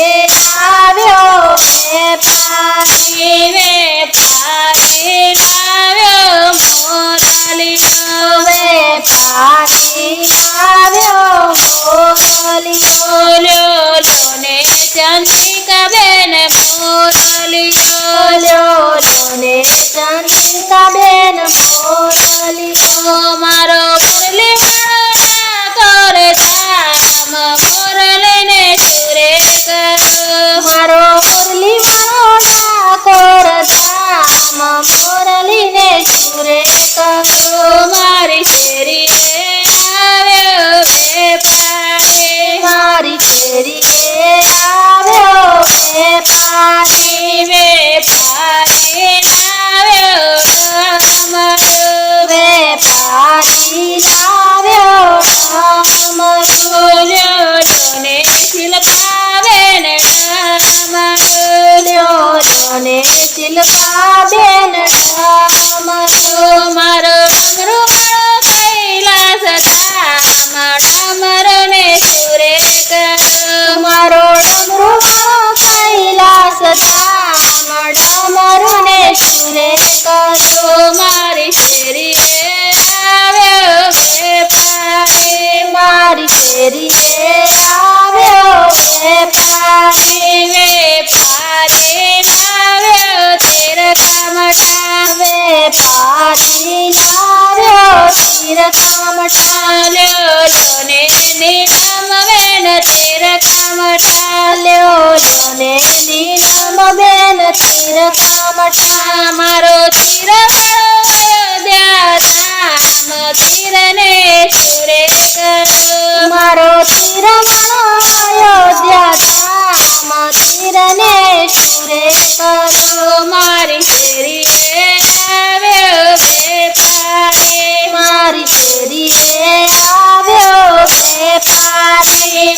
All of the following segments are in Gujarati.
આવ્યો વેપારી લાવ્યો મોરલિયો વેપારી આવ્યો મોરલિયો લ્યો ને ચંદ્રિકા બેન મોરલિયો લ્યો ને ચંદ્રિકા બેન મોરલિયો મારો મુરલી કરે ધામ મોરલીને સુરે કરો મારો મુરલી કોર ધામ મોરલીને સુરે કરો મારી શેરીએ આવ્યો વેપારી મારી શેરીએ આવ્યો વેપારી લાવ્યો અમારો વેપારી લાવ્યો અમારો લ્યો ને શિલ્પા બેન લ્યો ને શિલ્પા બેન મારો ડમરો કૈલાસ ધામ ડમરો ને સુરે કરો મારો ડમરો કૈલાસ ધામ ડમરો ને સુરે કરો મારી શેરીએ આવ્યો વેપારી મારી શેરીએ આવ્યો વેપારી લાવ્યો તીરકામઠા વેપારી લાવ્યો તીરકામઠા લ્યો ને નીલમ બેન તીરકામઠા લ્યો ને નીલમ બેન તીરકામઠા મારો તીરવાળો અયોધ્યા ધામ તીરને સુરે કરો મારો તીરવાળો અયોધ્યા ધામ તીરને સુરે કરો મારી શેરીએ આવ્યો વેપારી મારી શેરીએ આવ્યો વેપારી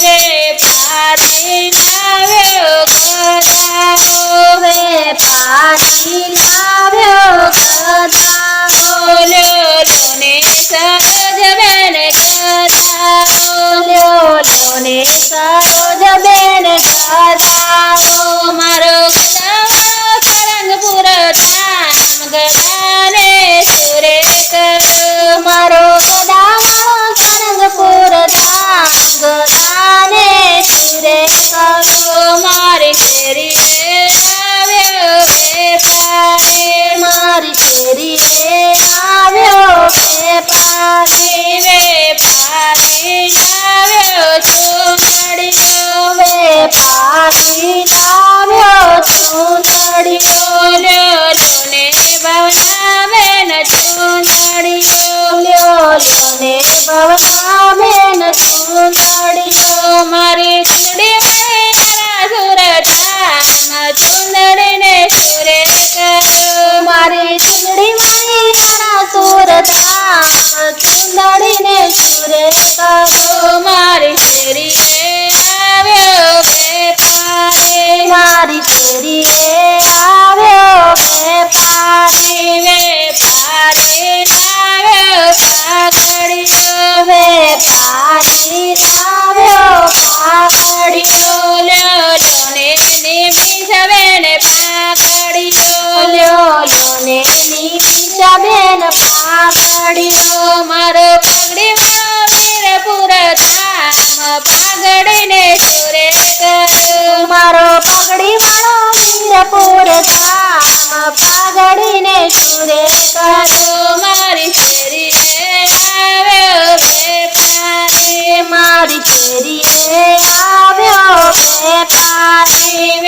લાવ્યો ગધાઓ વેપારી લાવ્યો ગધાઓ લ્યો ને સરોજ બેન ગધાઓ લ્યો ને સરોજ બેન ગધાઓ મારો ગધાઓ તરંગપુર ધામ ગધાને સુરે કરો મારો ગધાઓ તરંગપુર ધામ ગધાને સુરે કરો મારી શેરીએ આવ્યો વેપારી મારી શેરીએ આવ્યો વેપારી લાવ્યો ચૂંદડીયો વેપારી લાવ્યો ચૂંદડીયો લ્યો ને ભવના બેન ચૂંદડીયો લ્યો ને ભવના બેન ચૂંદડીયો મારી ચૂંદડી સુર ધામ ચૂંદડીને સુરે કરો મારી ચૂંદડી સુર ધામ ચૂંદડીને સુરે કરો મારી શેરીએ આવ્યો વેપારી મારી શેરીએ આવ્યો વેપારી લાવ્યો પાઘડીયો વેપારી લાવ્યો પાઘડીયો લ્યો ને નિમિષ બેન પાઘડીયો લ્યો ને નિમિષ બેન પાઘડીયો મારો પગડી વીરપુર ધામ પાઘડીને સુરે કરો મારો પગડી વાળો વીરપુર ધામ પાઘડીને સુરે કરો મારી શેરીએ આવ્યો વેપારી મારી શેરીએ આવ્યો વેપારી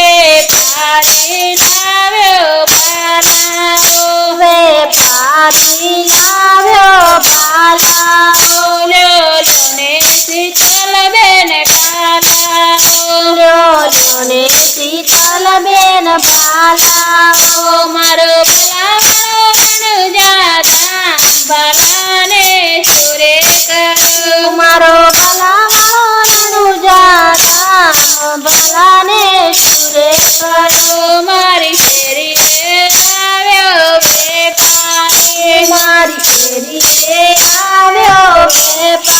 લાવ્યો બાલાઓ વેપારી લાવ્યો બાલાઓ લ્યો ને શીતલ બેન બાલાઓ ને શીતલ બેન બાલાઓ મારો ભલાવાળો અનુજા ધામ બાલાને સુરે કરો મારો ભલાવાળો અનુજા ધામ બાલાને સુરે કરો મારી શેરીએ આવ્યો વેપારી મારી શેરીએ આવ્યો વેપારી